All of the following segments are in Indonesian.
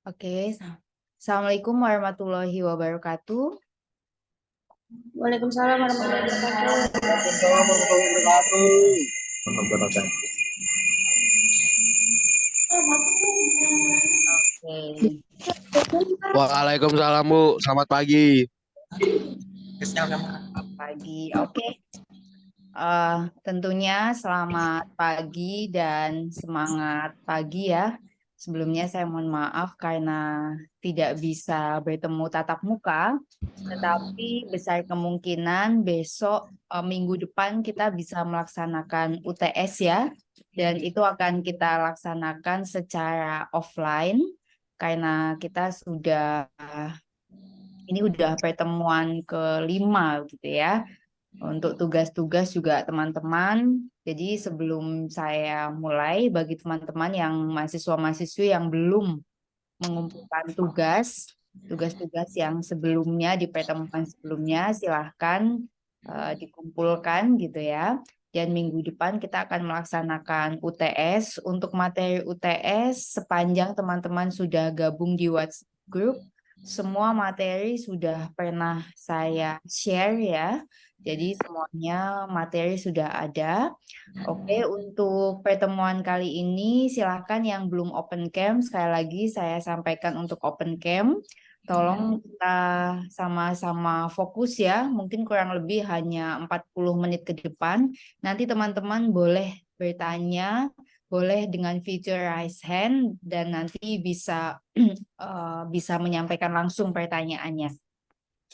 Oke, Assalamualaikum warahmatullahi wabarakatuh. Waalaikumsalam warahmatullahi wabarakatuh. Waalaikumsalam warahmatullahi wabarakatuh. Wabarakatuh. Oke, Waalaikumsalam Bu, selamat pagi. selamat pagi. Oke, tentunya selamat pagi dan semangat pagi ya. Sebelumnya saya mohon maaf karena tidak bisa bertemu tatap muka, tetapi besar kemungkinan besok minggu depan kita bisa melaksanakan UTS ya. Dan itu akan kita laksanakan secara offline karena kita ini udah pertemuan kelima gitu ya. Untuk tugas-tugas juga teman-teman. Jadi sebelum saya mulai, bagi teman-teman yang mahasiswa-mahasiswi yang belum mengumpulkan tugas-tugas yang sebelumnya di pertemuan sebelumnya, silahkan dikumpulkan gitu ya. Dan minggu depan kita akan melaksanakan UTS. Untuk materi UTS, sepanjang teman-teman sudah gabung di WhatsApp group, semua materi sudah pernah saya share ya. Jadi semuanya materi sudah ada. Oke, untuk pertemuan kali ini silahkan yang belum open cam, sekali lagi saya sampaikan untuk open cam. Tolong kita sama-sama fokus ya, mungkin kurang lebih hanya 40 menit ke depan. Nanti teman-teman boleh bertanya, boleh dengan fitur raise hand, dan nanti bisa bisa menyampaikan langsung pertanyaannya.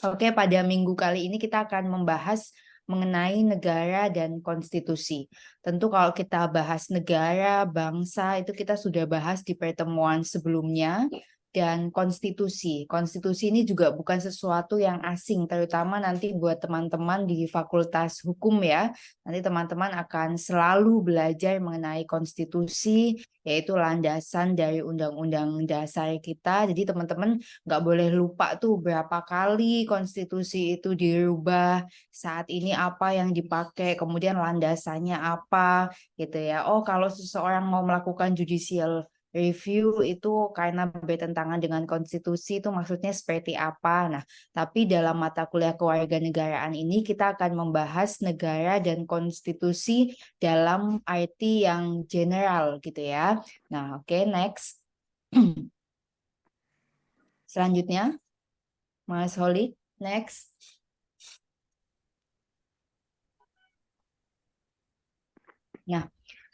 Oke, pada minggu kali ini kita akan membahas mengenai negara dan konstitusi. Tentu kalau kita bahas negara, bangsa, itu kita sudah bahas di pertemuan sebelumnya. Dan konstitusi. Konstitusi ini juga bukan sesuatu yang asing, terutama nanti buat teman-teman di Fakultas Hukum ya. Nanti teman-teman akan selalu belajar mengenai konstitusi, yaitu landasan dari undang-undang dasar kita. Jadi teman-teman nggak boleh lupa tuh berapa kali konstitusi itu dirubah, saat ini apa yang dipakai, kemudian landasannya apa gitu ya. Oh, kalau seseorang mau melakukan judicial review itu karena bertentangan dengan konstitusi, itu maksudnya seperti apa. Nah, tapi dalam mata kuliah kewarganegaraan ini kita akan membahas negara dan konstitusi dalam arti yang general gitu ya. Nah, oke, next. Selanjutnya, Mas Holik, next. Nah,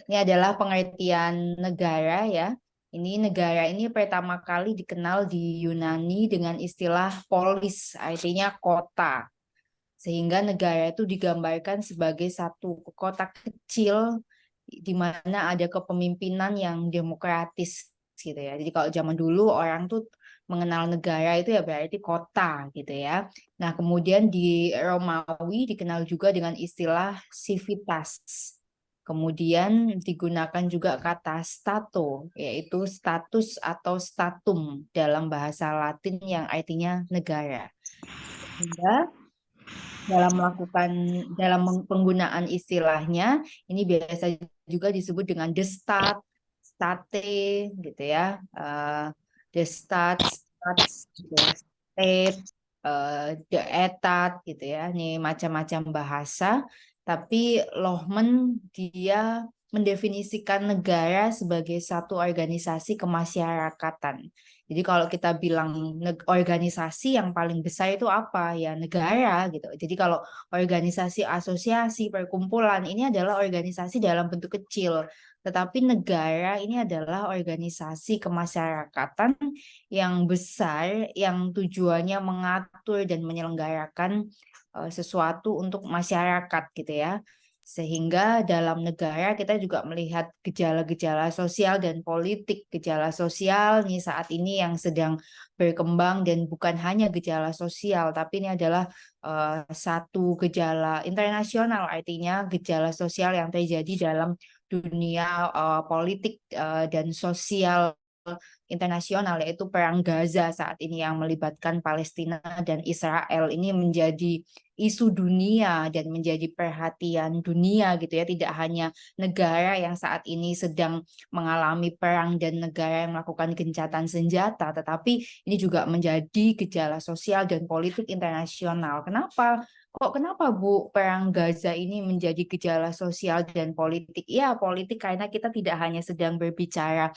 ini adalah pengertian negara ya. Ini negara ini pertama kali dikenal di Yunani dengan istilah polis, artinya kota. Sehingga negara itu digambarkan sebagai satu kota kecil di mana ada kepemimpinan yang demokratis gitu ya. Jadi kalau zaman dulu orang tuh mengenal negara itu ya berarti kota gitu ya. Nah, kemudian di Romawi dikenal juga dengan istilah civitas. Kemudian digunakan juga kata stato, yaitu status atau statum dalam bahasa Latin yang artinya negara. Sehingga dalam penggunaan istilahnya ini biasa juga disebut dengan the stat, state gitu ya. The stat, stats, the state, the etat gitu ya. Ini macam-macam bahasa, tapi Lohman dia mendefinisikan negara sebagai satu organisasi kemasyarakatan. Jadi kalau kita bilang organisasi yang paling besar itu apa? Ya negara gitu. Jadi kalau organisasi, asosiasi, perkumpulan ini adalah organisasi dalam bentuk kecil. Tetapi negara ini adalah organisasi kemasyarakatan yang besar yang tujuannya mengatur dan menyelenggarakan sesuatu untuk masyarakat gitu ya. Sehingga dalam negara kita juga melihat gejala-gejala sosial dan politik. Gejala sosial nih saat ini yang sedang berkembang dan bukan hanya gejala sosial, tapi ini adalah satu gejala internasional, artinya gejala sosial yang terjadi dalam dunia politik dan sosial internasional, yaitu Perang Gaza saat ini yang melibatkan Palestina dan Israel. Ini menjadi isu dunia dan menjadi perhatian dunia gitu ya, tidak hanya negara yang saat ini sedang mengalami perang dan negara yang melakukan gencatan senjata, tetapi ini juga menjadi gejala sosial dan politik internasional. Kenapa Bu Perang Gaza ini menjadi gejala sosial dan politik? Ya, politik karena kita tidak hanya sedang berbicara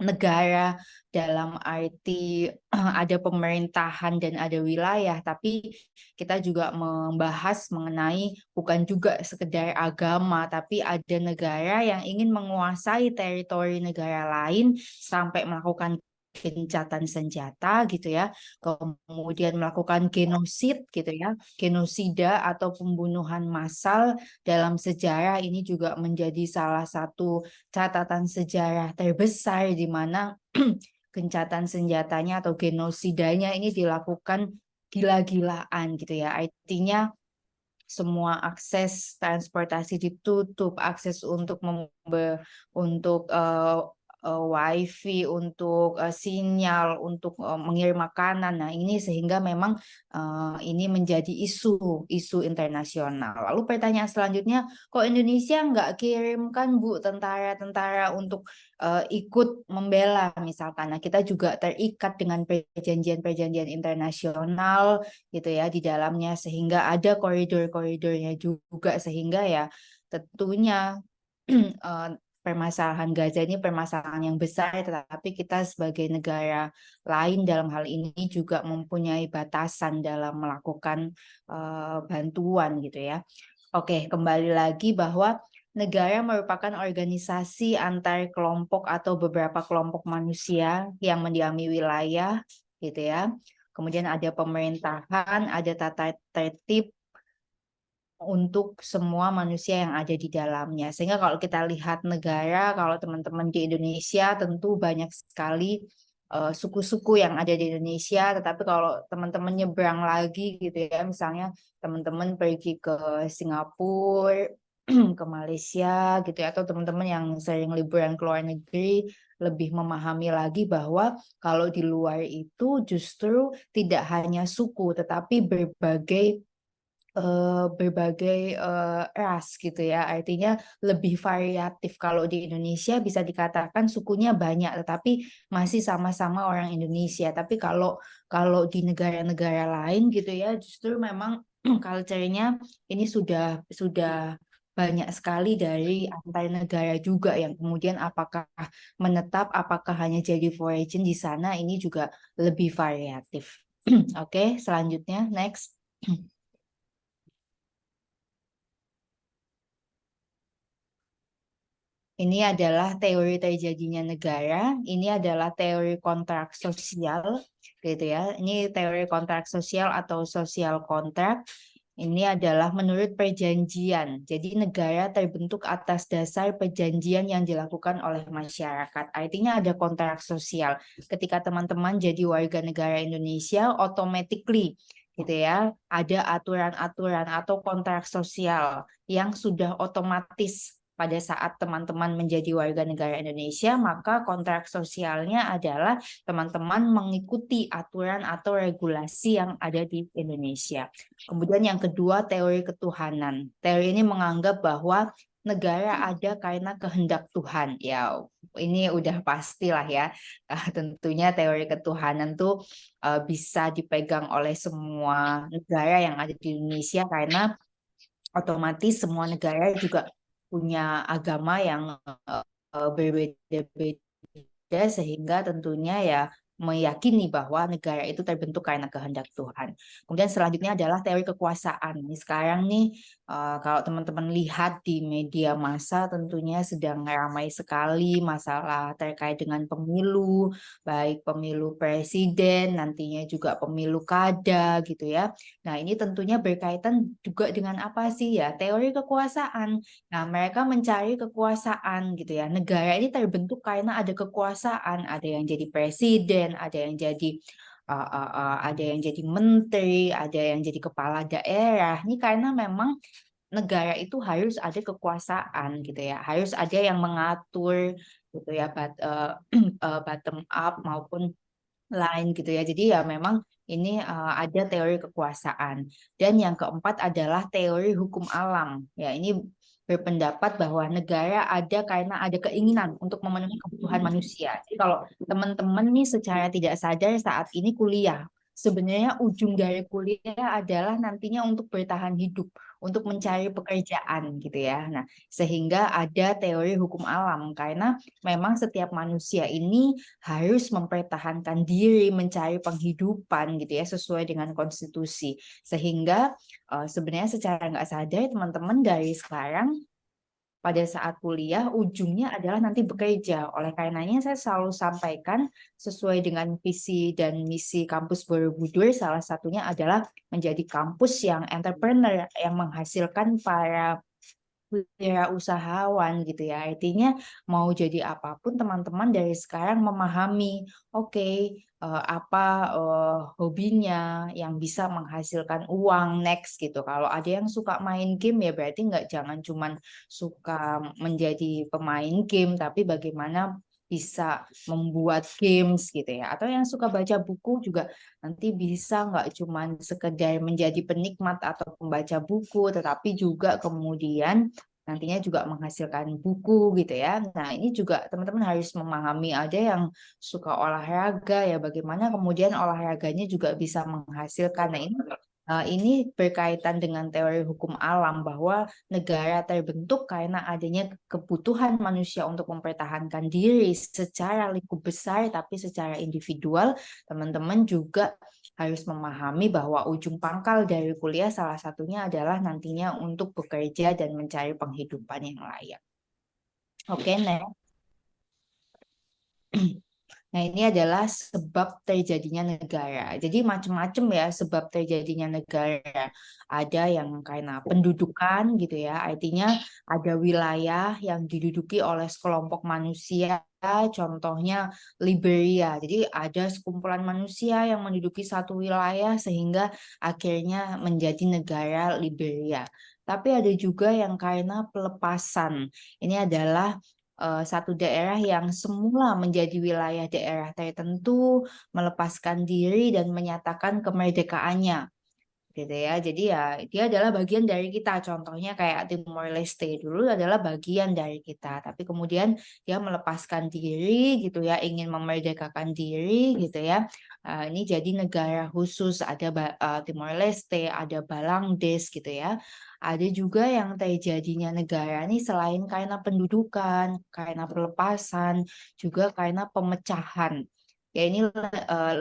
negara dalam arti ada pemerintahan dan ada wilayah, tapi kita juga membahas mengenai bukan juga sekedar agama, tapi ada negara yang ingin menguasai teritori negara lain sampai melakukan gencatan senjata gitu ya, kemudian melakukan genosid gitu ya, genosida atau pembunuhan massal dalam sejarah. Ini juga menjadi salah satu catatan sejarah terbesar di mana gencatan senjatanya atau genosidanya ini dilakukan gila-gilaan gitu ya. Artinya semua akses transportasi ditutup, akses untuk wifi, untuk sinyal, untuk mengirim makanan. Nah, ini sehingga memang ini menjadi isu internasional. Lalu pertanyaan selanjutnya, kok Indonesia nggak kirimkan Bu tentara-tentara untuk ikut membela misalkan? Nah, kita juga terikat dengan perjanjian-perjanjian internasional gitu ya di dalamnya, sehingga ada koridor-koridornya juga, sehingga ya tentunya permasalahan Gaza ini permasalahan yang besar, tetapi kita sebagai negara lain dalam hal ini juga mempunyai batasan dalam melakukan bantuan gitu ya. Oke, kembali lagi bahwa negara merupakan organisasi antar kelompok atau beberapa kelompok manusia yang mendiami wilayah gitu ya. Kemudian ada pemerintahan, ada tata tertib untuk semua manusia yang ada di dalamnya. Sehingga kalau kita lihat negara, kalau teman-teman di Indonesia tentu banyak sekali suku-suku yang ada di Indonesia, tetapi kalau teman-teman nyebrang lagi gitu ya, misalnya teman-teman pergi ke Singapura, ke Malaysia gitu ya, atau teman-teman yang sering liburan ke luar negeri, lebih memahami lagi bahwa kalau di luar itu justru tidak hanya suku, tetapi berbagai ras gitu ya, artinya lebih variatif. Kalau di Indonesia bisa dikatakan sukunya banyak, tetapi masih sama-sama orang Indonesia. Tapi kalau kalau di negara-negara lain gitu ya, justru memang culture-nya ini sudah banyak sekali dari antar negara juga, yang kemudian apakah menetap, apakah hanya jadi foreign di sana, ini juga lebih variatif. Oke, selanjutnya next. Ini adalah teori terjadinya negara, ini adalah teori kontrak sosial, gitu ya. Ini teori kontrak sosial atau sosial kontrak. Ini adalah menurut perjanjian. Jadi negara terbentuk atas dasar perjanjian yang dilakukan oleh masyarakat. Artinya ada kontrak sosial. Ketika teman-teman jadi warga negara Indonesia, automatically gitu ya, ada aturan-aturan atau kontrak sosial yang sudah otomatis pada saat teman-teman menjadi warga negara Indonesia, maka kontrak sosialnya adalah teman-teman mengikuti aturan atau regulasi yang ada di Indonesia. Kemudian yang kedua, teori ketuhanan. Teori ini menganggap bahwa negara ada karena kehendak Tuhan. Ya, ini udah pastilah ya. Tentunya teori ketuhanan tuh bisa dipegang oleh semua negara yang ada di Indonesia, karena otomatis semua negara juga punya agama yang berbeda-beda, sehingga tentunya ya meyakini bahwa negara itu terbentuk karena kehendak Tuhan. Kemudian selanjutnya adalah teori kekuasaan. Ini sekarang nih kalau teman-teman lihat di media massa tentunya sedang ramai sekali masalah terkait dengan pemilu, baik pemilu presiden, nantinya juga pemilu kada gitu ya. Nah, ini tentunya berkaitan juga dengan apa sih ya? Teori kekuasaan. Nah, mereka mencari kekuasaan gitu ya. Negara ini terbentuk karena ada kekuasaan, ada yang jadi presiden, ada yang jadi menteri, ada yang jadi kepala daerah. Ini karena memang negara itu harus ada kekuasaan gitu ya, harus ada yang mengatur gitu ya, bottom up maupun lain gitu ya. Jadi ya memang ini ada teori kekuasaan. Dan yang keempat adalah teori hukum alam. Ya, ini berpendapat bahwa negara ada karena ada keinginan untuk memenuhi kebutuhan manusia. Jadi kalau teman-teman nih secara tidak sadar saat ini kuliah, sebenarnya ujung dari kuliah adalah nantinya untuk bertahan hidup, untuk mencari pekerjaan gitu ya. Nah, sehingga ada teori hukum alam karena memang setiap manusia ini harus mempertahankan diri, mencari penghidupan gitu ya, sesuai dengan konstitusi. Sehingga sebenarnya secara nggak sadar teman-teman dari sekarang pada saat kuliah ujungnya adalah nanti bekerja. Oleh karenanya saya selalu sampaikan sesuai dengan visi dan misi kampus Borobudur, salah satunya adalah menjadi kampus yang entrepreneur, yang menghasilkan para wirausahawan gitu ya. Artinya mau jadi apapun teman-teman dari sekarang memahami, oke, apa hobinya yang bisa menghasilkan uang next gitu. Kalau ada yang suka main game ya berarti nggak jangan cuman suka menjadi pemain game, tapi bagaimana bisa membuat games gitu ya. Atau yang suka baca buku juga nanti bisa nggak cuman sekedar menjadi penikmat atau pembaca buku, tetapi juga kemudian nantinya juga menghasilkan buku gitu ya. Nah, ini juga teman-teman harus memahami ada yang suka olahraga ya, bagaimana kemudian olahraganya juga bisa menghasilkan. Nah, ini berkaitan dengan teori hukum alam bahwa negara terbentuk karena adanya kebutuhan manusia untuk mempertahankan diri secara lingkup besar, tapi secara individual teman-teman juga harus memahami bahwa ujung pangkal dari kuliah salah satunya adalah nantinya untuk bekerja dan mencari penghidupan yang layak. Oke, next. Nah, ini adalah sebab terjadinya negara. Jadi macam-macam ya sebab terjadinya negara. Ada yang karena pendudukan gitu ya, artinya ada wilayah yang diduduki oleh sekelompok manusia, contohnya Liberia. Jadi ada sekumpulan manusia yang menduduki satu wilayah sehingga akhirnya menjadi negara Liberia. Tapi ada juga yang karena pelepasan. Ini adalah satu daerah yang semula menjadi wilayah daerah tertentu melepaskan diri dan menyatakan kemerdekaannya gitu ya. Jadi ya dia adalah bagian dari kita. Contohnya kayak Timor Leste dulu adalah bagian dari kita, tapi kemudian dia melepaskan diri gitu ya, ingin memerdekakan diri gitu ya. Ini jadi negara khusus, ada Timor Leste, ada Bangladesh gitu ya. Ada juga yang terjadinya negara ini selain karena pendudukan, karena pelepasan, juga karena pemecahan. Ya ini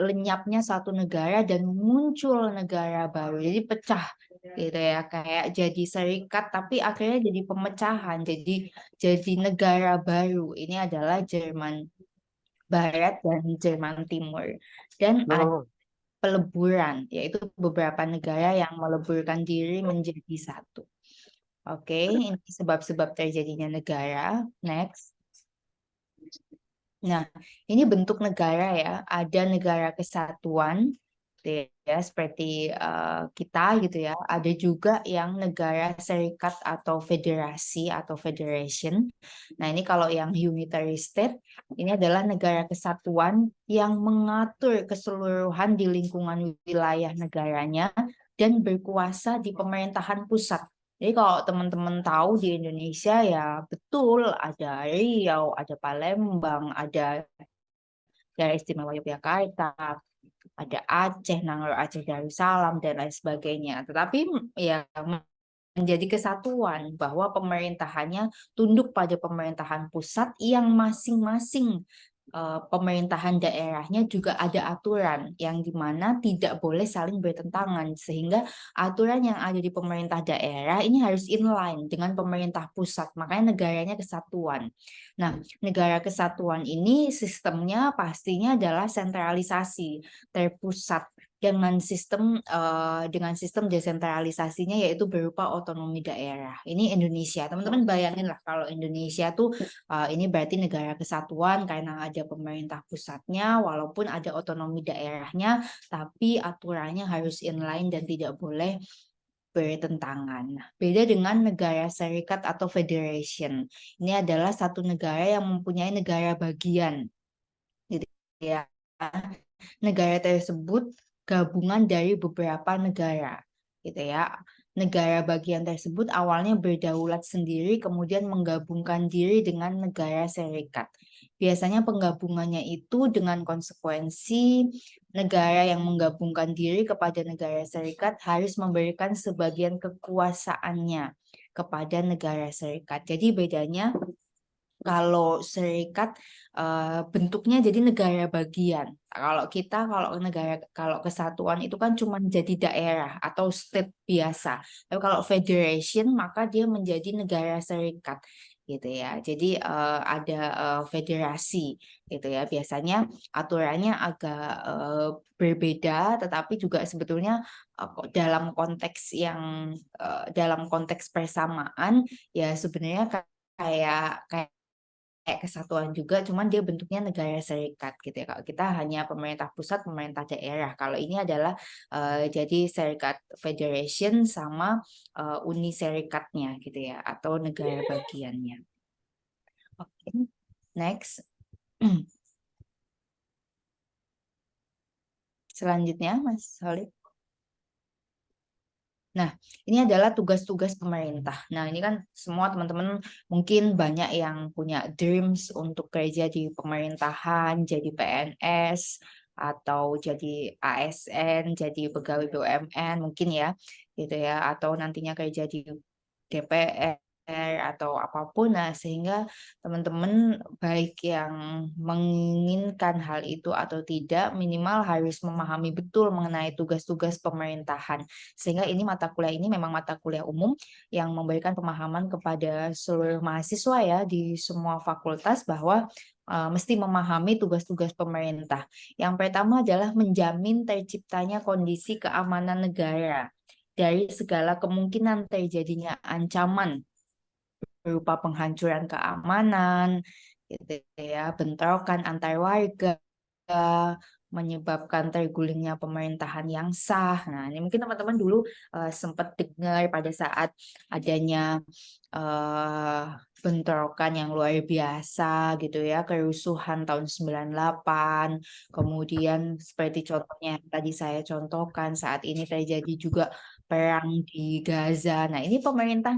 lenyapnya satu negara dan muncul negara baru. Jadi pecah gitu ya, kayak jadi serikat tapi akhirnya jadi pemecahan, jadi negara baru. Ini adalah Jerman Barat dan Jerman Timur. Dan ada peleburan, yaitu beberapa negara yang meleburkan diri menjadi satu. Oke, ini sebab-sebab terjadinya negara. Next. Nah, ini bentuk negara ya. Ada negara kesatuan, gitu ya, seperti kita gitu ya. Ada juga yang negara serikat atau federasi atau federation. Nah, ini kalau yang unitary state, ini adalah negara kesatuan yang mengatur keseluruhan di lingkungan wilayah negaranya dan berkuasa di pemerintahan pusat. Jadi kalau teman-teman tahu di Indonesia ya betul ada Riau, ada Palembang, ada Daerah Istimewa Yogyakarta, ada Aceh, Nangor Aceh Darussalam dan lain sebagainya. Tetapi ya menjadi kesatuan bahwa pemerintahannya tunduk pada pemerintahan pusat yang masing-masing pemerintahan daerahnya juga ada aturan yang dimana tidak boleh saling bertentangan sehingga aturan yang ada di pemerintah daerah ini harus inline dengan pemerintah pusat, makanya negaranya kesatuan. Nah, negara kesatuan ini sistemnya pastinya adalah sentralisasi terpusat dengan sistem desentralisasinya yaitu berupa otonomi daerah. Ini Indonesia. Teman-teman bayangin lah kalau Indonesia tuh ini berarti negara kesatuan karena ada pemerintah pusatnya walaupun ada otonomi daerahnya tapi aturannya harus inline dan tidak boleh bertentangan. Nah, beda dengan negara serikat atau federation. Ini adalah satu negara yang mempunyai negara bagian, gitu ya. Negara tersebut gabungan dari beberapa negara, gitu ya. Negara bagian tersebut awalnya berdaulat sendiri, kemudian menggabungkan diri dengan negara serikat. Biasanya penggabungannya itu dengan konsekuensi negara yang menggabungkan diri kepada negara serikat harus memberikan sebagian kekuasaannya kepada negara serikat. Jadi bedanya kalau serikat bentuknya jadi negara bagian. Kalau kesatuan itu kan cuma jadi daerah atau state biasa. Tapi kalau federation maka dia menjadi negara serikat gitu ya. Jadi ada federasi gitu ya. Biasanya aturannya agak berbeda, tetapi juga sebetulnya dalam konteks persamaan ya sebenarnya kayak kayak kesatuan juga, cuman dia bentuknya negara serikat gitu ya. Kalau kita hanya pemerintah pusat, pemerintah daerah. Kalau ini adalah jadi serikat federation sama uni serikatnya gitu ya, atau negara bagiannya. Oke, next. Selanjutnya, Mas Solid. Nah, ini adalah tugas-tugas pemerintah. Nah, ini kan semua teman-teman mungkin banyak yang punya dreams untuk kerja di pemerintahan, jadi PNS, atau jadi ASN, jadi pegawai BUMN mungkin ya, gitu ya, atau nantinya kerja di DPR atau apapun. Nah, sehingga teman-teman baik yang menginginkan hal itu atau tidak, minimal harus memahami betul mengenai tugas-tugas pemerintahan. Sehingga mata kuliah ini memang mata kuliah umum yang memberikan pemahaman kepada seluruh mahasiswa ya di semua fakultas bahwa mesti memahami tugas-tugas pemerintah. Yang pertama adalah menjamin terciptanya kondisi keamanan negara dari segala kemungkinan terjadinya ancaman berupa penghancuran keamanan, gitu ya, bentrokan antar warga, menyebabkan tergulingnya pemerintahan yang sah. Nah, ini mungkin teman-teman dulu sempat dengar pada saat adanya uh, bentrokan yang luar biasa gitu ya, kerusuhan tahun 98. Kemudian seperti contohnya yang tadi saya contohkan, saat ini terjadi juga perang di Gaza. Nah, ini pemerintah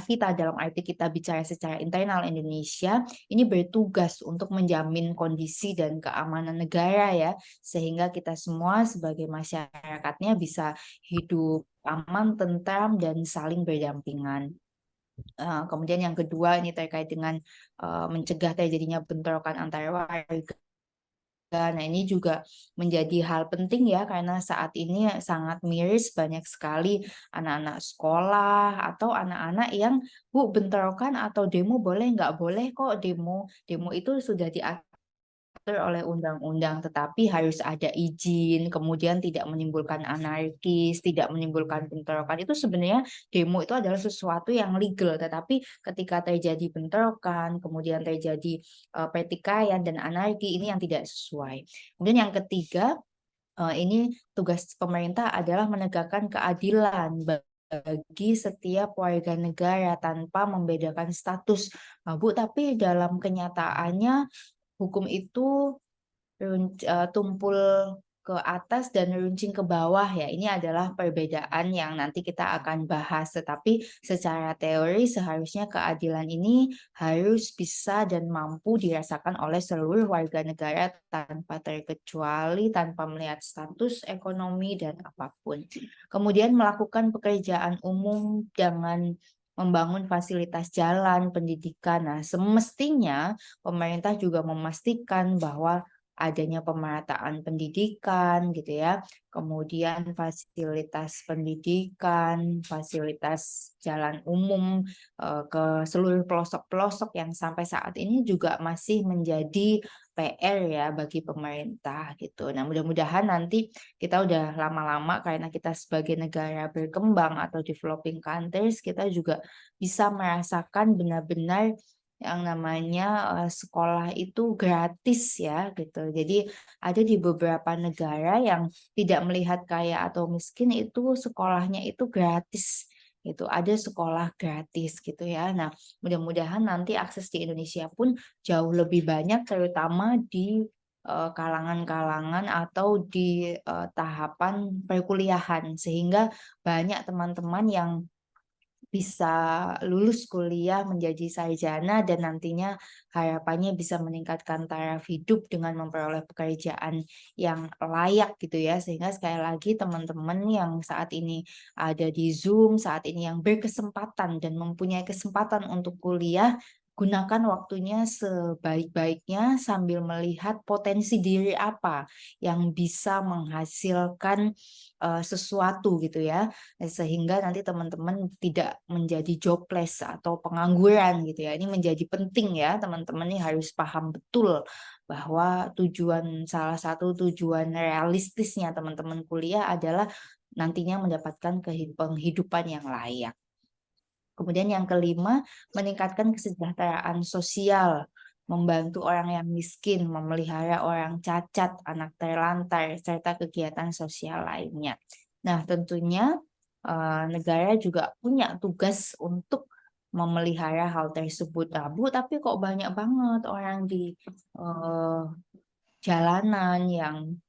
kita dalam arti kita bicara secara internal Indonesia ini bertugas untuk menjamin kondisi dan keamanan negara ya, sehingga kita semua sebagai masyarakatnya bisa hidup aman, tentram, dan saling berdampingan. Kemudian yang kedua ini terkait dengan mencegah terjadinya bentrokan antar warga. Nah, ini juga menjadi hal penting ya, karena saat ini sangat miris banyak sekali anak-anak sekolah atau anak-anak yang, Bu, bentrokan atau demo boleh nggak boleh kok demo. Demo itu sudah diatur oleh undang-undang, tetapi harus ada izin, kemudian tidak menimbulkan anarkis, tidak menimbulkan bentrokan. Itu sebenarnya demo itu adalah sesuatu yang legal, tetapi ketika terjadi bentrokan, kemudian terjadi pertikaian dan anarki, ini yang tidak sesuai. Kemudian yang ketiga, ini tugas pemerintah adalah menegakkan keadilan bagi setiap warga negara tanpa membedakan status. Bu, tapi dalam kenyataannya hukum itu tumpul ke atas dan runcing ke bawah ya. Ini adalah perbedaan yang nanti kita akan bahas. Tetapi secara teori seharusnya keadilan ini harus bisa dan mampu dirasakan oleh seluruh warga negara tanpa terkecuali, tanpa melihat status ekonomi dan apapun. Kemudian melakukan pekerjaan umum dengan membangun fasilitas jalan, pendidikan. Nah, semestinya pemerintah juga memastikan bahwa adanya pemerataan pendidikan gitu ya, kemudian fasilitas pendidikan, fasilitas jalan umum ke seluruh pelosok-pelosok yang sampai saat ini juga masih menjadi PR ya bagi pemerintah gitu. Nah, mudah-mudahan nanti kita udah lama-lama karena kita sebagai negara berkembang atau developing countries, kita juga bisa merasakan benar-benar yang namanya sekolah itu gratis ya gitu. Jadi ada di beberapa negara yang tidak melihat kaya atau miskin itu sekolahnya itu gratis gitu. Ada sekolah gratis gitu ya. Nah, mudah-mudahan nanti akses di Indonesia pun jauh lebih banyak terutama di kalangan-kalangan atau di tahapan perkuliahan sehingga banyak teman-teman yang bisa lulus kuliah menjadi sarjana dan nantinya harapannya bisa meningkatkan taraf hidup dengan memperoleh pekerjaan yang layak gitu ya. Sehingga sekali lagi teman-teman yang saat ini ada di Zoom, saat ini yang berkesempatan dan mempunyai kesempatan untuk kuliah, gunakan waktunya sebaik-baiknya sambil melihat potensi diri apa yang bisa menghasilkan sesuatu gitu ya. Sehingga nanti teman-teman tidak menjadi jobless atau pengangguran gitu ya. Ini menjadi penting ya, teman-teman ini harus paham betul bahwa salah satu tujuan realistisnya teman-teman kuliah adalah nantinya mendapatkan penghidupan yang layak. Kemudian yang kelima, meningkatkan kesejahteraan sosial, membantu orang yang miskin, memelihara orang cacat, anak terlantar, serta kegiatan sosial lainnya. Nah, tentunya negara juga punya tugas untuk memelihara hal tersebut. Bu, tapi kok banyak banget orang di jalanan yang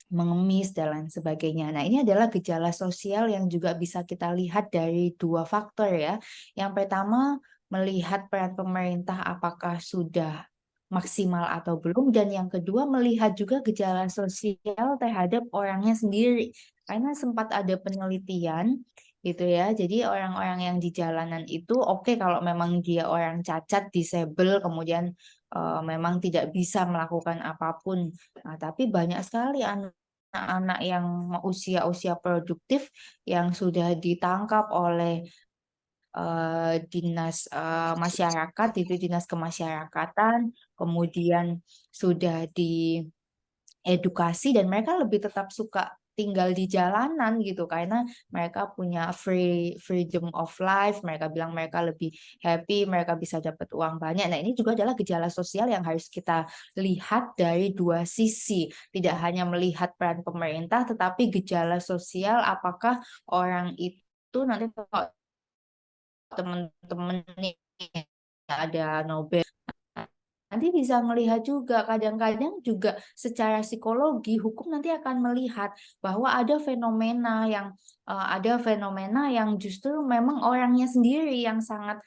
mengemis dan lain sebagainya. Nah, ini adalah gejala sosial yang juga bisa kita lihat dari dua faktor ya. Yang pertama, melihat peran pemerintah apakah sudah maksimal atau belum, dan yang kedua melihat juga gejala sosial terhadap orangnya sendiri. Karena sempat ada penelitian gitu ya. Jadi orang-orang yang di jalanan itu oke kalau memang dia orang cacat, disable, kemudian memang tidak bisa melakukan apapun. Nah, tapi banyak sekali anak-anak yang usia-usia produktif yang sudah ditangkap oleh dinas masyarakat, itu dinas kemasyarakatan, kemudian sudah diedukasi dan mereka lebih tetap suka tinggal di jalanan gitu karena mereka punya freedom of life, mereka bilang mereka lebih happy, mereka bisa dapat uang banyak. Nah, ini juga adalah gejala sosial yang harus kita lihat dari dua sisi. Tidak hanya melihat peran pemerintah, tetapi gejala sosial apakah orang itu nanti kalau teman-teman nih ada Nobel nanti bisa melihat juga kadang-kadang juga secara psikologi hukum nanti akan melihat bahwa ada fenomena yang justru memang orangnya sendiri yang sangat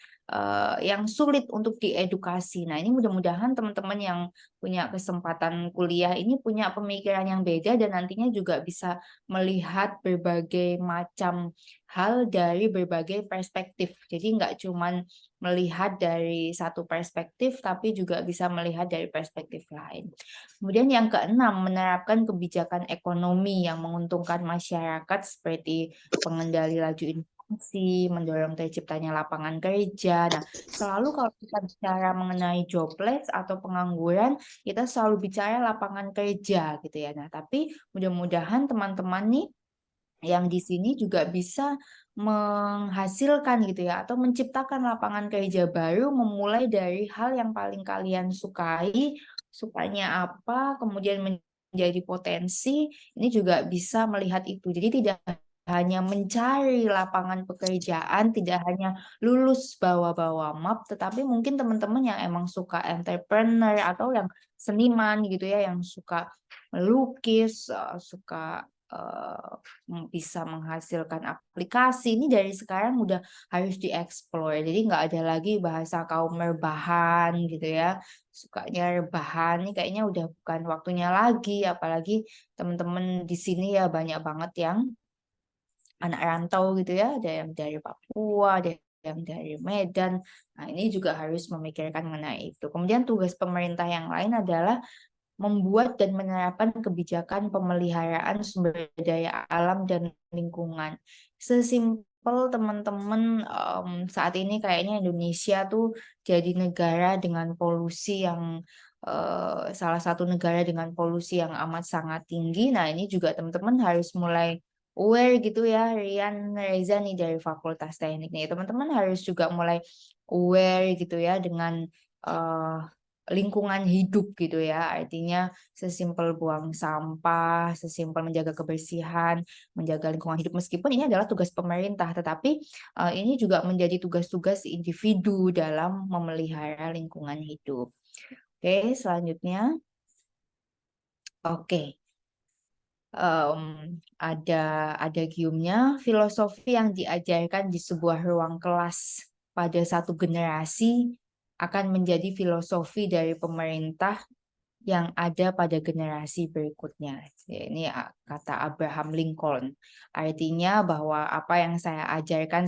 yang sulit untuk diedukasi. Nah, ini mudah-mudahan teman-teman yang punya kesempatan kuliah ini punya pemikiran yang beda dan nantinya juga bisa melihat berbagai macam hal dari berbagai perspektif. Jadi nggak cuman melihat dari satu perspektif, tapi juga bisa melihat dari perspektif lain. Kemudian yang keenam, menerapkan kebijakan ekonomi yang menguntungkan masyarakat seperti pengendali laju inflasi, mendorong terciptanya lapangan kerja. Nah, selalu kalau kita bicara mengenai jobless atau pengangguran, kita selalu bicara lapangan kerja gitu ya. Nah, tapi mudah-mudahan teman-teman nih yang di sini juga bisa menghasilkan gitu ya atau menciptakan lapangan kerja baru memulai dari hal yang paling kalian sukai, sukanya apa, kemudian menjadi potensi, ini juga bisa melihat itu. Jadi tidak hanya mencari lapangan pekerjaan, tidak hanya lulus bawa-bawa map, tetapi mungkin teman-teman yang emang suka entrepreneur atau yang seniman gitu ya, yang suka melukis, suka bisa menghasilkan aplikasi ini dari sekarang udah harus dieksplor. Jadi nggak ada lagi bahasa kaum rebahan gitu ya. Sukanya rebahan ini kayaknya udah bukan waktunya lagi. Apalagi teman-teman di sini ya banyak banget yang anak rantau gitu ya. Ada yang dari Papua, ada yang dari Medan. Nah, ini juga harus memikirkan mengenai itu. Kemudian tugas pemerintah yang lain adalah membuat dan menerapkan kebijakan pemeliharaan sumber daya alam dan lingkungan. Sesimpel teman-teman saat ini kayaknya Indonesia tuh jadi negara dengan polusi yang salah satu negara dengan polusi yang amat sangat tinggi. Nah, ini juga teman-teman harus mulai aware gitu ya, Rian Reza nih dari Fakultas Teknik nih. Teman-teman harus juga mulai aware gitu ya dengan uh, lingkungan hidup gitu ya. Artinya sesimpel buang sampah, sesimpel menjaga kebersihan, menjaga lingkungan hidup. Meskipun ini adalah tugas pemerintah, tetapi ini juga menjadi tugas-tugas individu dalam memelihara lingkungan hidup. Oke, selanjutnya. Oke. Ada giumnya filosofi yang diajarkan di sebuah ruang kelas pada satu generasi akan menjadi filosofi dari pemerintah yang ada pada generasi berikutnya. Ini kata Abraham Lincoln. Artinya bahwa apa yang saya ajarkan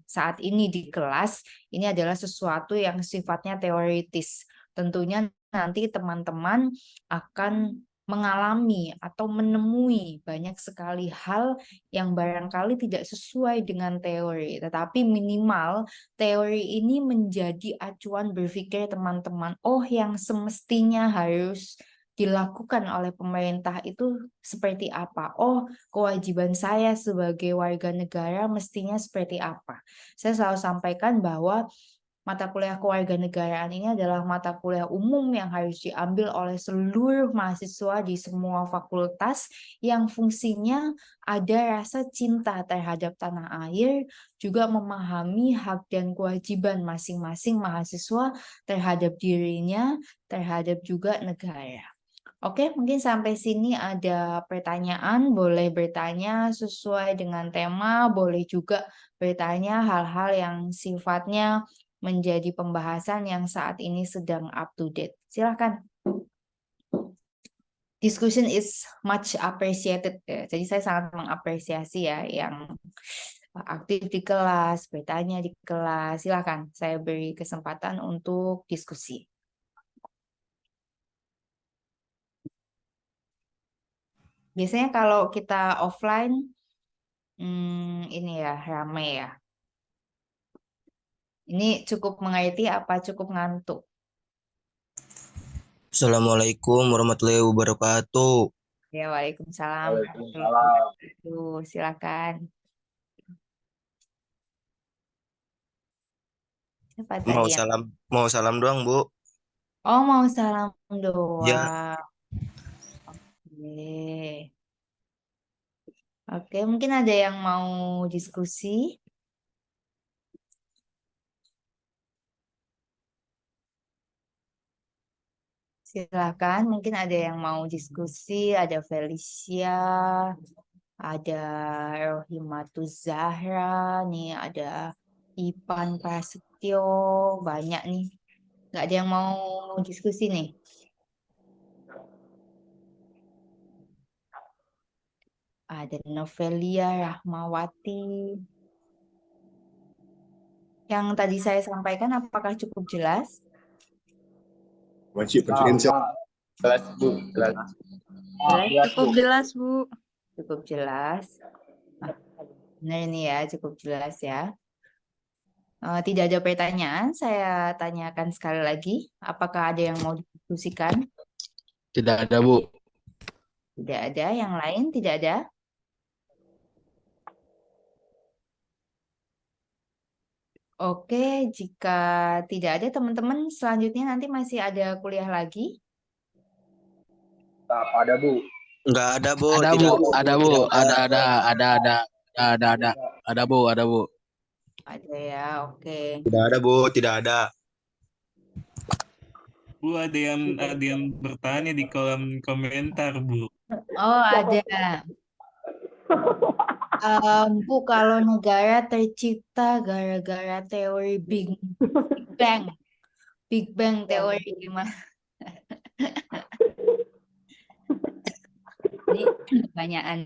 saat ini di kelas ini adalah sesuatu yang sifatnya teoritis. Tentunya nanti teman-teman akan mengalami atau menemui banyak sekali hal yang barangkali tidak sesuai dengan teori, tetapi minimal teori ini menjadi acuan berpikir teman-teman. Oh, yang semestinya harus dilakukan oleh pemerintah itu seperti apa? Oh, kewajiban saya sebagai warga negara mestinya seperti apa? Saya selalu sampaikan bahwa mata kuliah kewarganegaraan ini adalah mata kuliah umum yang harus diambil oleh seluruh mahasiswa di semua fakultas yang fungsinya ada rasa cinta terhadap tanah air, juga memahami hak dan kewajiban masing-masing mahasiswa terhadap dirinya, terhadap juga negara. Oke, mungkin sampai sini ada pertanyaan, boleh bertanya sesuai dengan tema, boleh juga bertanya hal-hal yang sifatnya menjadi pembahasan yang saat ini sedang up to date. Silakan. Discussion is much appreciated. Jadi saya sangat mengapresiasi ya yang aktif di kelas, bertanya di kelas. Silakan, saya beri kesempatan untuk diskusi. Biasanya kalau kita offline, ini ya ramai ya. Ini cukup mengerti apa cukup ngantuk? Assalamualaikum warahmatullahi wabarakatuh. Ya, waalaikumsalam warahmatullahi Waalaikumsalam. wabarakatuh. Silakan. Siapa Mau tadi yang? salam doang, Bu. Oh, mau salam Ya, doang. Oke. Oke, mungkin ada yang mau diskusi? Silakan, mungkin ada yang mau diskusi, ada Felicia, ada Rohimatuz Zahra, nih ada Ipan Prasetyo, banyak nih. Nggak ada yang mau diskusi nih. Ada Novelia Rahmawati. Yang tadi saya sampaikan apakah cukup jelas? Wajib bersihin jelas, Bu. Jelas. Jelas? Cukup jelas, Bu. Cukup jelas. Benar ini ya, cukup jelas ya. Tidak ada pertanyaan, saya tanyakan sekali lagi. Apakah ada yang mau didiskusikan? Tidak ada, Bu. Tidak ada. Yang lain tidak ada? Oke, jika tidak ada teman-teman, selanjutnya nanti masih ada kuliah lagi. Tak ada, Bu. nggak ada, Bu. Ada, Tidak, Bu. Ada, Bu. tidak ada. Ada. Ada, Bu. Ada, Bu. Ada ya, oke. Tidak ada, Bu. Tidak ada. Bu, ada yang bertanya di kolom komentar, Bu. Oh, ada. Bu, kalau negara tercipta gara-gara teori Bang. Big Bang teori gimana? Ini pertanyaan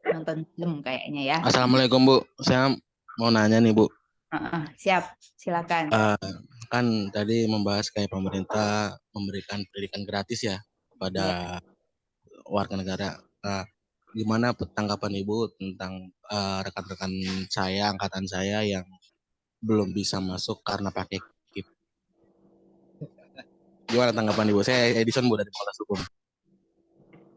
nonton film kayaknya ya. Assalamualaikum, Bu. Saya mau nanya nih, Bu. Siap, silakan. Kan tadi membahas kayak pemerintah memberikan pendidikan gratis ya kepada warga negara. Gimana tanggapan Ibu tentang rekan-rekan saya, angkatan saya yang belum bisa masuk karena pakai KIP? Gimana tanggapan Ibu? Saya Edison, Bu, dari Fakultas Hukum.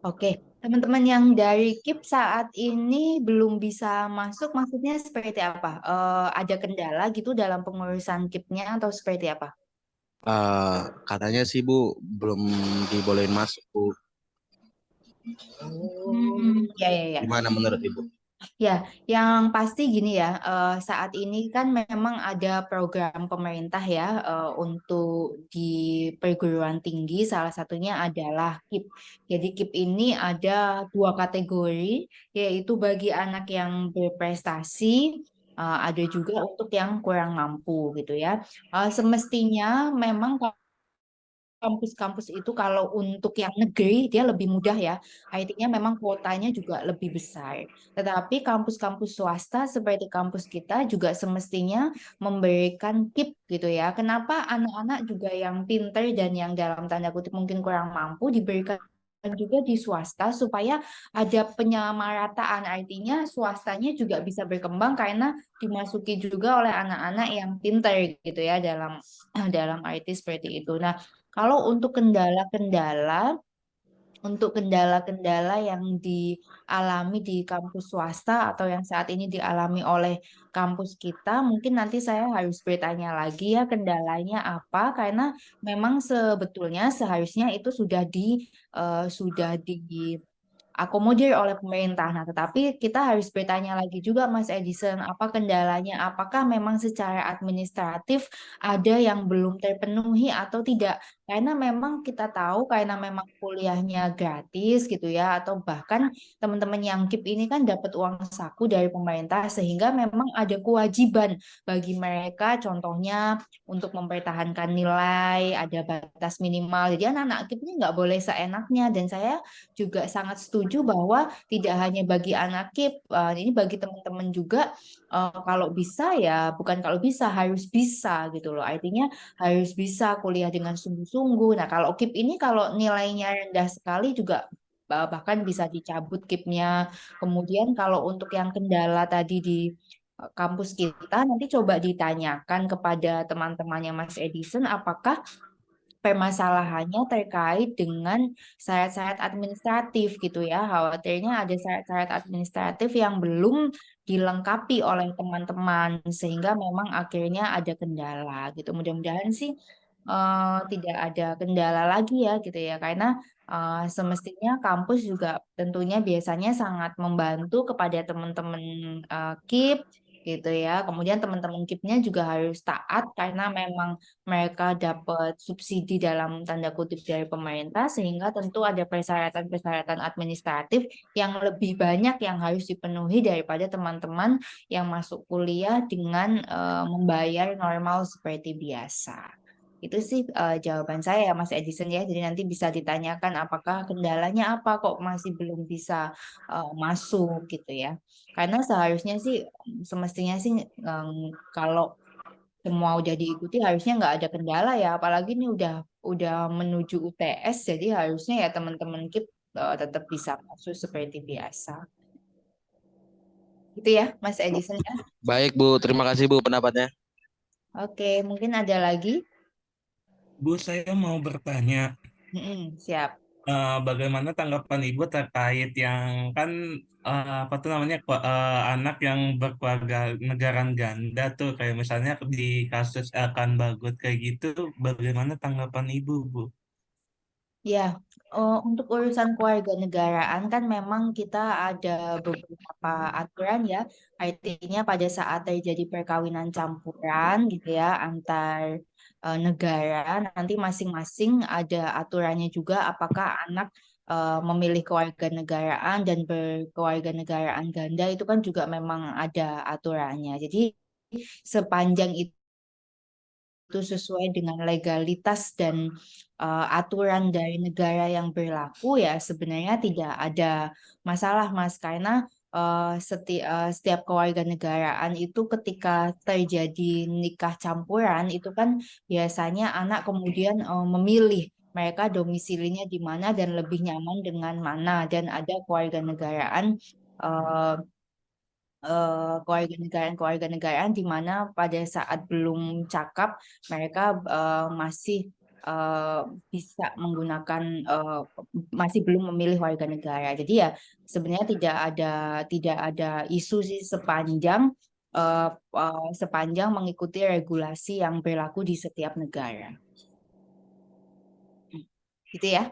Oke, Teman-teman yang dari KIP saat ini belum bisa masuk, maksudnya seperti apa? Ada kendala gitu dalam pengurusan KIP-nya atau seperti apa? Katanya sih Bu belum dibolehin masuk Bu. Ya, ya, ya. Gimana menurut Ibu? Ya, yang pasti gini ya, saat ini kan memang ada program pemerintah ya untuk di perguruan tinggi, salah satunya adalah KIP. Jadi KIP ini ada dua kategori, yaitu bagi anak yang berprestasi, ada juga untuk yang kurang mampu gitu ya. Semestinya memang kampus-kampus itu kalau untuk yang negeri dia lebih mudah ya. Artinya memang kuotanya juga lebih besar. Tetapi kampus-kampus swasta seperti kampus kita juga semestinya memberikan KIP gitu ya. Kenapa anak-anak juga yang pinter dan yang dalam tanda kutip mungkin kurang mampu diberikan juga di swasta supaya ada penyamarataan, artinya swastanya juga bisa berkembang karena dimasuki juga oleh anak-anak yang pinter gitu ya dalam dalam arti seperti itu. Nah, kalau untuk kendala-kendala yang dialami di kampus swasta atau yang saat ini dialami oleh kampus kita, mungkin nanti saya harus bertanya lagi ya kendalanya apa, karena memang sebetulnya seharusnya itu sudah diakomodir oleh pemerintah. Nah, tetapi kita harus bertanya lagi juga, Mas Edison, apa kendalanya? Apakah memang secara administratif ada yang belum terpenuhi atau tidak? Karena memang kita tahu, karena memang kuliahnya gratis gitu ya, atau bahkan teman-teman yang KIP ini kan dapat uang saku dari pemerintah, sehingga memang ada kewajiban bagi mereka, contohnya untuk mempertahankan nilai, ada batas minimal. Jadi anak-anak KIP ini nggak boleh seenaknya, dan saya juga sangat setuju bahwa tidak hanya bagi anak KIP, ini bagi teman-teman juga, kalau bisa ya, bukan kalau bisa, harus bisa gitu loh. Artinya harus bisa kuliah dengan sungguh-sungguh. Nah, kalau KIP ini kalau nilainya rendah sekali juga bahkan bisa dicabut KIP-nya. Kemudian kalau untuk yang kendala tadi di kampus kita, nanti coba ditanyakan kepada teman-temannya Mas Edison, apakah permasalahannya terkait dengan syarat-syarat administratif gitu ya. Khawatirnya ada syarat-syarat administratif yang belum dilengkapi oleh teman-teman sehingga memang akhirnya ada kendala gitu. Mudah-mudahan sih tidak ada kendala lagi ya gitu ya, karena semestinya kampus juga tentunya biasanya sangat membantu kepada teman-teman KIP gitu ya. Kemudian teman-teman KIP-nya juga harus taat karena memang mereka dapat subsidi dalam tanda kutip dari pemerintah, sehingga tentu ada persyaratan-persyaratan administratif yang lebih banyak yang harus dipenuhi daripada teman-teman yang masuk kuliah dengan membayar normal seperti biasa. Itu sih jawaban saya ya Mas Edison ya. Jadi nanti bisa ditanyakan apakah kendalanya apa kok masih belum bisa masuk gitu ya. Karena seharusnya sih semestinya sih kalau semua udah diikuti harusnya nggak ada kendala ya. Apalagi ini udah menuju UTS, jadi harusnya ya teman-teman KIP tetap bisa masuk seperti biasa. Gitu ya Mas Edison ya. Baik Bu, terima kasih Bu pendapatnya. Oke, mungkin ada lagi? Bu, saya mau bertanya, Siap. bagaimana tanggapan Ibu terkait yang kan apa tuh namanya anak yang berkeluarga negaraan ganda tuh kayak misalnya di kasus Elkan Bagot kayak gitu, bagaimana tanggapan Ibu, Bu? Ya, untuk urusan keluarga negaraan kan memang kita ada beberapa aturan ya. Artinya pada saat terjadi perkawinan campuran gitu ya antar negara, nanti masing-masing ada aturannya juga apakah anak memilih kewarganegaraan dan berkewarganegaraan ganda itu kan juga memang ada aturannya. Jadi sepanjang itu sesuai dengan legalitas dan aturan dari negara yang berlaku ya sebenarnya tidak ada masalah Mas, karena setiap kewarganegaraan itu ketika terjadi nikah campuran itu kan biasanya anak kemudian memilih mereka domisilinya di mana dan lebih nyaman dengan mana, dan ada kewarganegaraan eh, kewarganegaraan di mana pada saat belum cakap mereka masih bisa menggunakan masih belum memilih warga negara. Jadi ya sebenarnya tidak ada isu sih sepanjang mengikuti regulasi yang berlaku di setiap negara. Gitu ya.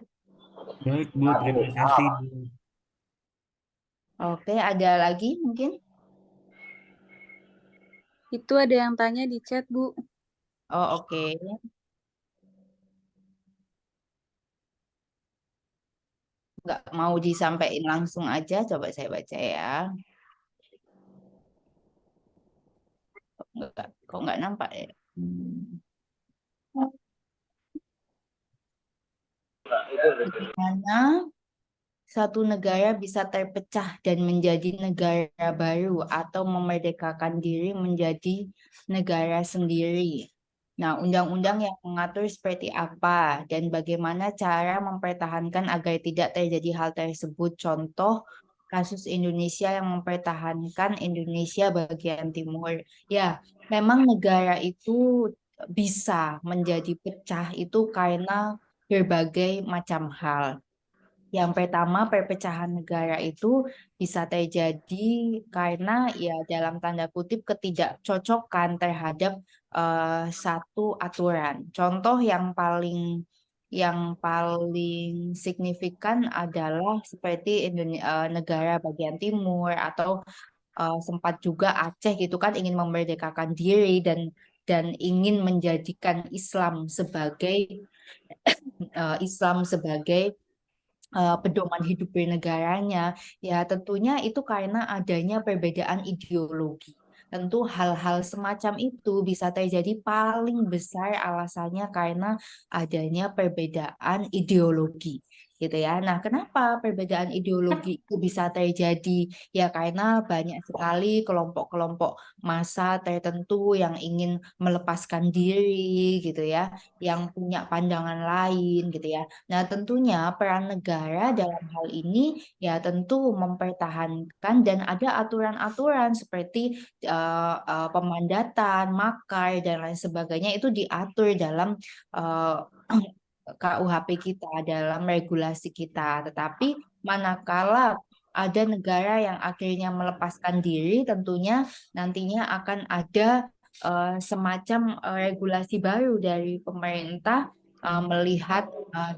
Baik, Bu. Terima kasih, Bu. Oke, ada lagi mungkin? Itu ada yang tanya di chat, Bu. Oh, oke. Nggak mau disampaikan langsung aja, coba saya baca ya. Kok nggak nampak ya? Bagaimana satu negara bisa terpecah dan menjadi negara baru atau memerdekakan diri menjadi negara sendiri? Nah, undang-undang yang mengatur seperti apa dan bagaimana cara mempertahankan agar tidak terjadi hal tersebut? Contoh kasus Indonesia yang mempertahankan Indonesia bagian timur. Ya, memang negara itu bisa menjadi pecah itu karena berbagai macam hal. Yang pertama, perpecahan negara itu bisa terjadi karena ya dalam tanda kutip ketidakcocokan terhadap satu aturan. Contoh yang paling signifikan adalah seperti negara bagian timur atau sempat juga Aceh gitu kan ingin memerdekakan diri dan ingin menjadikan Islam sebagai pedoman hidup bernegaranya, ya tentunya itu karena adanya perbedaan ideologi. Tentu hal-hal semacam itu bisa terjadi paling besar alasannya karena adanya perbedaan ideologi, gitu ya. Nah, kenapa perbedaan ideologi itu bisa terjadi? Ya karena banyak sekali kelompok-kelompok massa tertentu yang ingin melepaskan diri, gitu ya, yang punya pandangan lain, gitu ya. Nah, tentunya peran negara dalam hal ini ya tentu mempertahankan dan ada aturan-aturan seperti pemandatan, makar dan lain sebagainya itu diatur dalam uh, KUHP kita, dalam regulasi kita. Tetapi manakala ada negara yang akhirnya melepaskan diri, tentunya nantinya akan ada semacam regulasi baru dari pemerintah melihat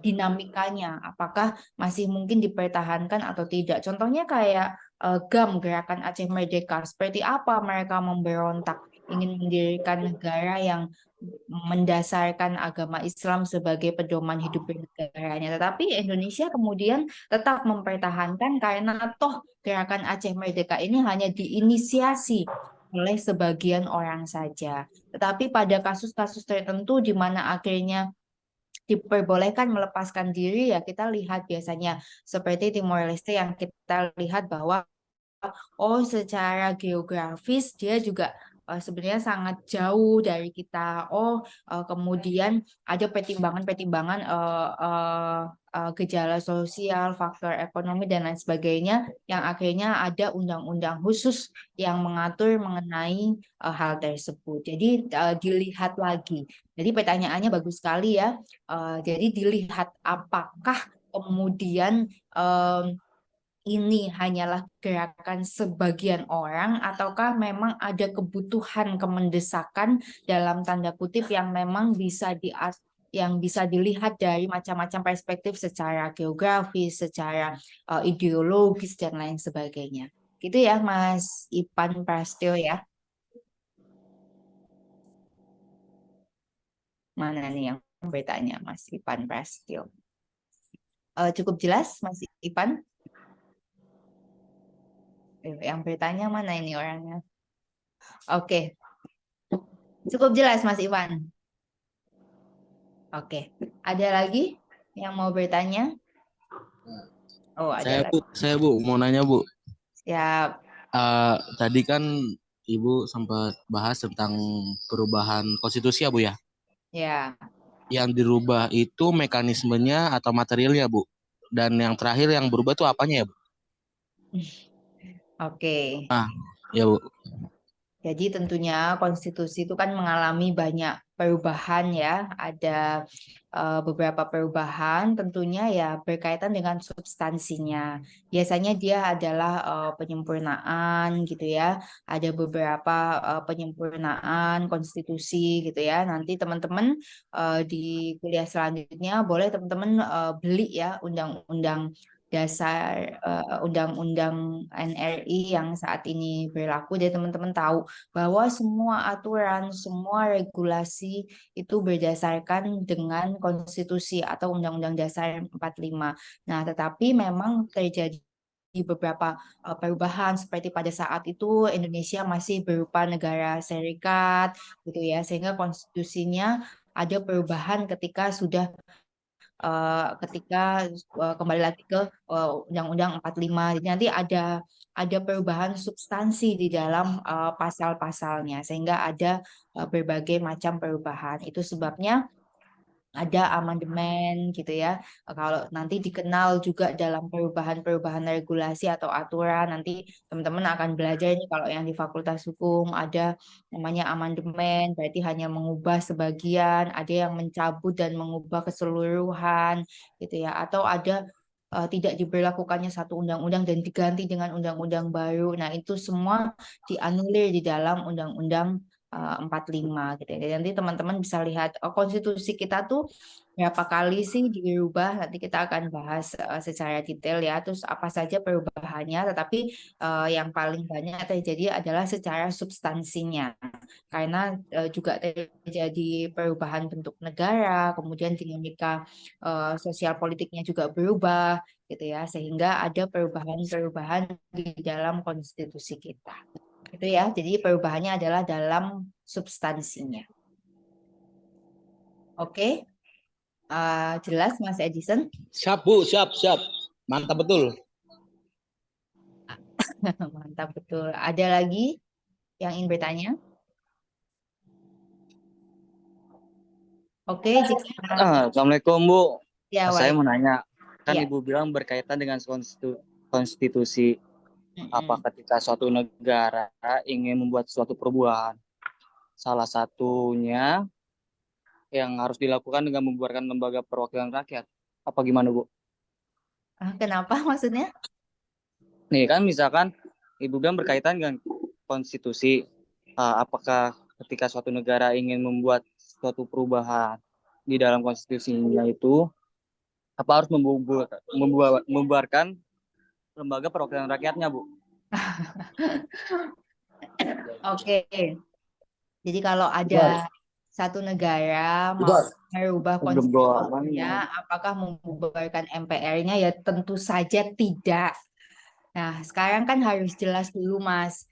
dinamikanya, apakah masih mungkin dipertahankan atau tidak. Contohnya kayak GAM, Gerakan Aceh Merdeka, seperti apa mereka memberontak, ingin mendirikan negara yang mendasarkan agama Islam sebagai pedoman hidup bernegaranya. Tetapi Indonesia kemudian tetap mempertahankan karena toh Gerakan Aceh Merdeka ini hanya diinisiasi oleh sebagian orang saja. Tetapi pada kasus-kasus tertentu di mana akhirnya diperbolehkan melepaskan diri, ya kita lihat biasanya seperti Timor Leste yang kita lihat bahwa secara geografis dia juga sebenarnya sangat jauh dari kita. Kemudian ada pertimbangan-pertimbangan gejala sosial, faktor ekonomi dan lain sebagainya yang akhirnya ada undang-undang khusus yang mengatur mengenai hal tersebut. Jadi dilihat lagi. Jadi pertanyaannya bagus sekali ya. Jadi dilihat apakah kemudian ini hanyalah gerakan sebagian orang ataukah memang ada kebutuhan kemendesakan dalam tanda kutip yang memang bisa dilihat dari macam-macam perspektif secara geografis, secara ideologis dan lain sebagainya. Gitu ya Mas Ipan Prasetyo ya. Mana nih yang bertanya Mas Ipan Prasetyo? Cukup jelas Mas Ipan? Yang bertanya mana ini orangnya? Oke. Cukup jelas Mas Ivan. Oke. Ada lagi yang mau bertanya? Oh, ada lagi. Saya Bu, mau nanya Bu. Siap. Tadi kan Ibu sempat bahas tentang perubahan konstitusi ya Bu ya. Ya. Yang dirubah itu mekanismenya atau materialnya Bu. Dan yang terakhir yang berubah itu apanya ya Bu? Oke. Ah, ya Bu. Jadi tentunya konstitusi itu kan mengalami banyak perubahan ya, ada beberapa perubahan tentunya ya berkaitan dengan substansinya. Biasanya dia adalah penyempurnaan gitu ya, ada beberapa penyempurnaan konstitusi gitu ya. Nanti teman-teman di kuliah selanjutnya boleh teman-teman beli ya undang-undang dasar undang-undang NRI yang saat ini berlaku, jadi teman-teman tahu bahwa semua aturan, semua regulasi itu berdasarkan dengan konstitusi atau Undang-Undang Dasar 45. Nah, tetapi memang terjadi beberapa perubahan seperti pada saat itu Indonesia masih berupa negara serikat gitu ya, sehingga konstitusinya ada perubahan ketika sudah kembali lagi ke Undang-Undang 45. Jadi nanti ada perubahan substansi di dalam pasal-pasalnya sehingga ada berbagai macam perubahan. Itu sebabnya ada amandemen gitu ya. Kalau nanti dikenal juga dalam perubahan-perubahan regulasi atau aturan, nanti teman-teman akan belajar ini kalau yang di Fakultas Hukum ada namanya amandemen, berarti hanya mengubah sebagian, ada yang mencabut dan mengubah keseluruhan gitu ya. Atau ada tidak diberlakukannya satu undang-undang dan diganti dengan undang-undang baru. Nah, itu semua dianulir di dalam undang-undang 45 gitu ya. Jadi nanti teman-teman bisa lihat konstitusi kita tuh berapa kali sih dirubah. Nanti kita akan bahas secara detail ya. Terus apa saja perubahannya. Tetapi yang paling banyak terjadi adalah secara substansinya. Karena juga terjadi perubahan bentuk negara, kemudian dinamika sosial politiknya juga berubah gitu ya. Sehingga ada perubahan-perubahan di dalam konstitusi kita. Itu ya, jadi perubahannya adalah dalam substansinya. Oke, jelas Mas Edison? Siap Bu, siap. Mantap betul. Mantap betul. Ada lagi yang ingin bertanya? Oke, jika Assalamualaikum Bu. ya, Saya mau nanya, kan ya. Ibu bilang berkaitan dengan konstitusi. Apa ketika suatu negara ingin membuat suatu perubahan, salah satunya yang harus dilakukan dengan membuarkan lembaga perwakilan rakyat. Apa gimana Bu? Kenapa maksudnya? Nih kan misalkan Ibu bilang berkaitan dengan konstitusi. Apakah ketika suatu negara ingin membuat suatu perubahan di dalam konstitusinya itu, apa harus membuarkan lembaga perwakilan rakyatnya, Bu? Oke. Jadi kalau ada satu negara mau merubah konstitusinya, apakah membubarkan MPR-nya? Ya tentu saja tidak. Nah, sekarang kan harus jelas dulu, Mas.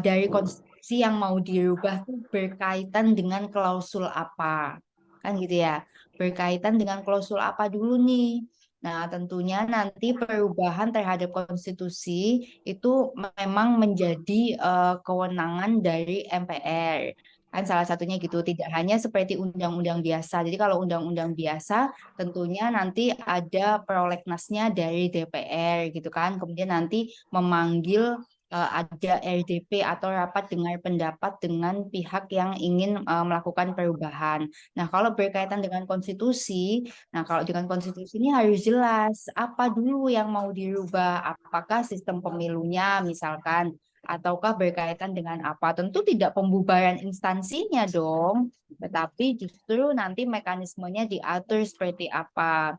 Dari konstitusi yang mau dirubah tuh berkaitan dengan klausul apa? Kan gitu ya. Berkaitan dengan klausul apa dulu nih? Nah, tentunya nanti perubahan terhadap konstitusi itu memang menjadi kewenangan dari MPR. Kan salah satunya gitu, tidak hanya seperti undang-undang biasa. Jadi kalau undang-undang biasa tentunya nanti ada prolegnasnya dari DPR gitu kan. Kemudian nanti memanggil ada RDP atau rapat dengar pendapat dengan pihak yang ingin melakukan perubahan. Nah, kalau berkaitan dengan konstitusi, nah kalau dengan konstitusi ini harus jelas apa dulu yang mau dirubah, apakah sistem pemilunya misalkan, ataukah berkaitan dengan apa? Tentu tidak pembubaran instansinya dong, tetapi justru nanti mekanismenya diatur seperti apa.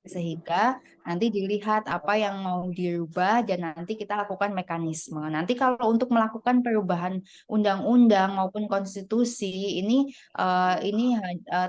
Sehingga nanti dilihat apa yang mau dirubah dan nanti kita lakukan mekanisme. Nanti kalau untuk melakukan perubahan undang-undang maupun konstitusi ini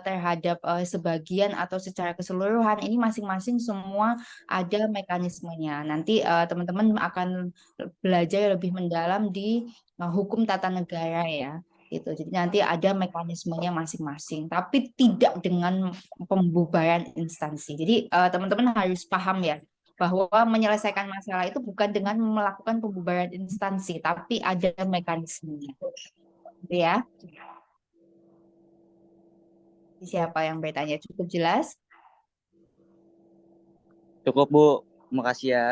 terhadap sebagian atau secara keseluruhan ini masing-masing semua ada mekanismenya. Nanti teman-teman akan belajar lebih mendalam di hukum tata negara ya. Gitu. Jadi nanti ada mekanismenya masing-masing, tapi tidak dengan pembubaran instansi. Jadi teman-teman harus paham ya bahwa menyelesaikan masalah itu bukan dengan melakukan pembubaran instansi, tapi ada mekanismenya. Gitu ya. Siapa yang bertanya? Cukup jelas? Cukup Bu, makasih ya.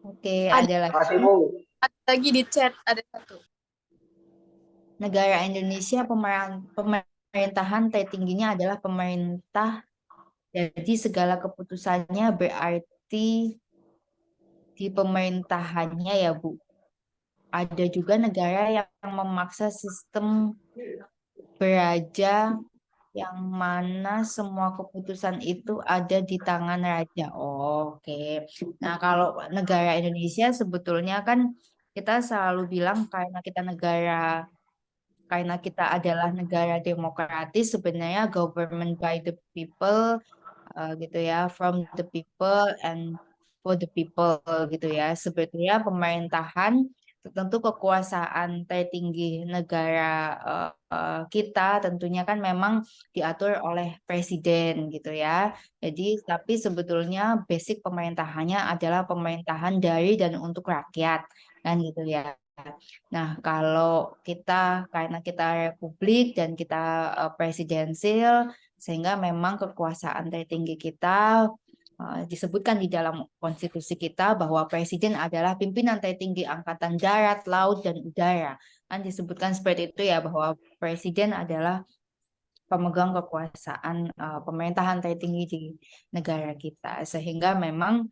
Oke, ada lagi. Ada lagi di chat, ada satu. negara Indonesia pemerintahan tertingginya adalah pemerintah. Jadi segala keputusannya berarti di pemerintahannya ya, Bu. Ada juga negara yang memaksa sistem beraja yang mana semua keputusan itu ada di tangan raja. Oke. Nah, kalau negara Indonesia sebetulnya kan kita selalu bilang karena kita adalah negara demokratis, sebenarnya government by the people, gitu ya, from the people and for the people gitu ya. Sebetulnya pemerintahan tentu kekuasaan tertinggi negara kita tentunya kan memang diatur oleh presiden gitu ya. Jadi tapi sebetulnya basic pemerintahannya adalah pemerintahan dari dan untuk rakyat kan gitu ya. Nah, kalau karena kita republik dan kita presidensil, sehingga memang kekuasaan tertinggi kita disebutkan di dalam konstitusi kita bahwa presiden adalah pimpinan tertinggi angkatan darat, laut, dan udara. Kan disebutkan seperti itu ya, bahwa presiden adalah pemegang kekuasaan pemerintahan tertinggi di negara kita. Sehingga memang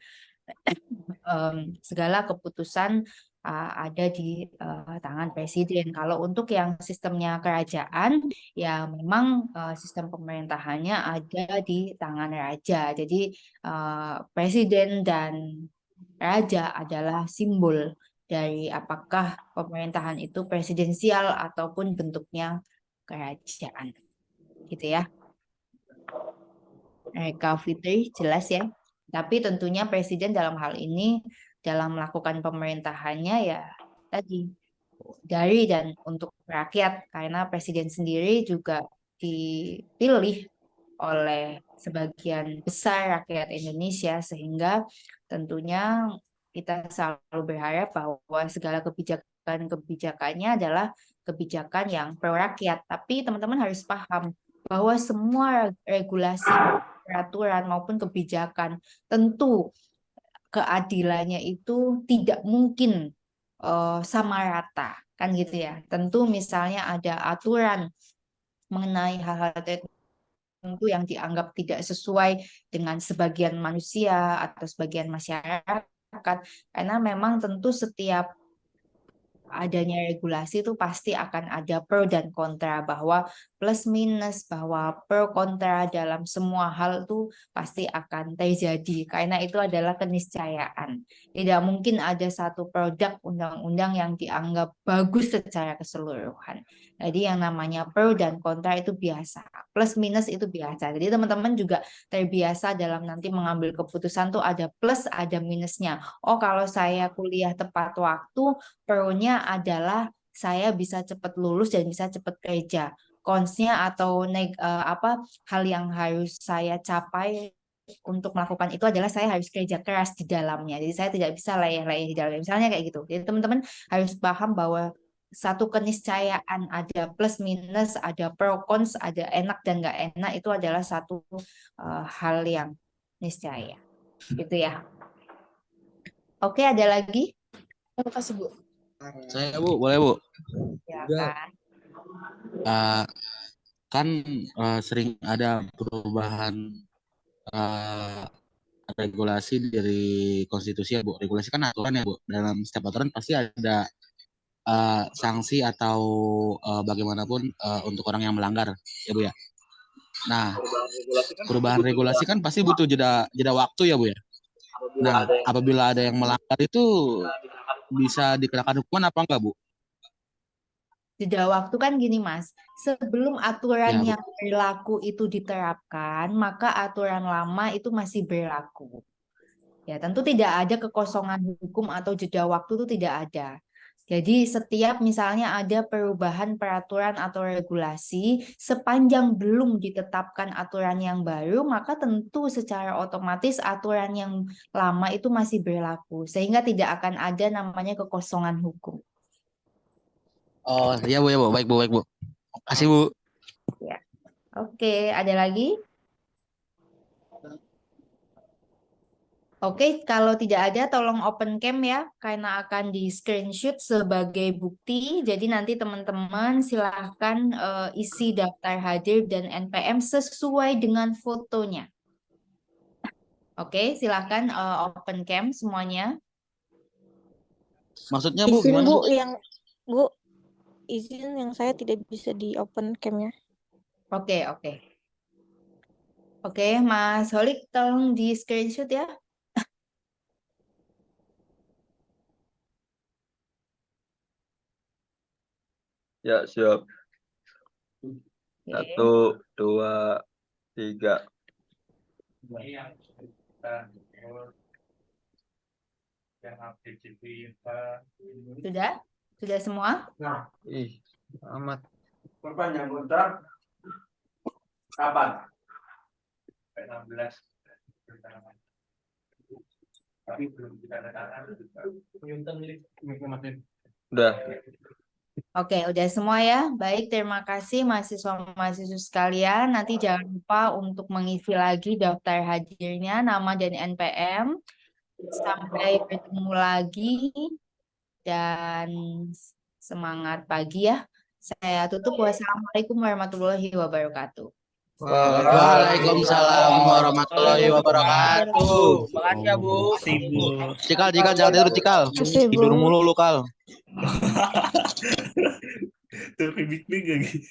segala keputusan ada di tangan presiden. Kalau untuk yang sistemnya kerajaan, ya memang sistem pemerintahannya ada di tangan raja. Jadi presiden dan raja adalah simbol dari apakah pemerintahan itu presidensial ataupun bentuknya kerajaan. Gitu ya. Kak Fitri, jelas ya. Tapi tentunya presiden dalam hal ini dalam melakukan pemerintahannya ya tadi dari dan untuk rakyat, karena presiden sendiri juga dipilih oleh sebagian besar rakyat Indonesia, sehingga tentunya kita selalu berharap bahwa segala kebijakannya adalah kebijakan yang pro rakyat. Tapi teman-teman harus paham bahwa semua regulasi, peraturan maupun kebijakan tentu keadilannya itu tidak mungkin sama rata kan gitu ya. Tentu misalnya ada aturan mengenai hal-hal tertentu yang dianggap tidak sesuai dengan sebagian manusia atau sebagian masyarakat, karena memang tentu setiap adanya regulasi itu pasti akan ada pro dan kontra, bahwa plus minus, bahwa pro kontra dalam semua hal itu pasti akan terjadi karena itu adalah keniscayaan. Tidak mungkin ada satu produk undang-undang yang dianggap bagus secara keseluruhan. Jadi yang namanya pro dan kontra itu biasa, plus minus itu biasa. Jadi teman-teman juga terbiasa dalam nanti mengambil keputusan tuh ada plus ada minusnya. Oh, kalau saya kuliah tepat waktu, pro-nya adalah saya bisa cepat lulus dan bisa cepat kerja. Cons-nya atau hal yang harus saya capai untuk melakukan itu adalah saya harus kerja keras di dalamnya. Jadi saya tidak bisa leyeh-leyeh di dalamnya. Misalnya kayak gitu. Jadi teman-teman harus paham bahwa satu keniscayaan ada plus minus, ada pro cons, ada enak dan nggak enak, itu adalah satu hal yang niscaya. Gitu ya. Oke, ada lagi? Terima kasih, Bu. Saya Bu, boleh Bu? Ya Juga, kan. kan sering ada perubahan regulasi dari konstitusi ya Bu. Regulasi kan aturan ya Bu. Dalam setiap aturan pasti ada sanksi atau bagaimanapun untuk orang yang melanggar ya Bu ya. Nah, perubahan regulasi kan pasti butuh jeda waktu ya Bu ya. Nah, apabila ada yang melanggar itu bisa dikenakan hukuman apa enggak Bu? Jeda waktu kan gini Mas, sebelum aturan Ya Bu. yang berlaku itu diterapkan, maka aturan lama itu masih berlaku. Ya, tentu tidak ada kekosongan hukum atau jeda waktu itu tidak ada. Jadi setiap misalnya ada perubahan peraturan atau regulasi, sepanjang belum ditetapkan aturan yang baru, maka tentu secara otomatis aturan yang lama itu masih berlaku. Sehingga tidak akan ada namanya kekosongan hukum. Oh, iya Bu ya Bu. Baik Bu, baik Bu. Kasih Bu. Ya. Oke, ada lagi? Oke, kalau tidak ada tolong open cam ya, karena akan di screenshot sebagai bukti. Jadi nanti teman-teman silahkan isi daftar hadir dan NPM sesuai dengan fotonya. Oke, silahkan open cam semuanya. Maksudnya Bu Izin gimana Bu, Bu? Bu, izin yang saya tidak bisa di open cam-nya. Oke, oke. Oke, Mas Holik tolong di screenshot ya. Ya, siap. Oke. 1, 2, 3. Sudah? Sudah semua? Ih, amat. Perpanjang kontrak kapan? 16. Tapi belum kita ada Udah. Oke, udah semua ya. Baik, terima kasih mahasiswa-mahasiswa sekalian. Nanti jangan lupa untuk mengisi lagi daftar hadirnya, nama dan NPM. Sampai bertemu lagi dan semangat pagi ya. Saya tutup. Wassalamualaikum warahmatullahi wabarakatuh. Waalaikumsalam warahmatullahi wabarakatuh. Makasih ya Bu. Makasih, Bu. Cikal jangan tidur Cikal. Makasih, Bu. Tidur mulu lu Kal. Tuh, big lagi.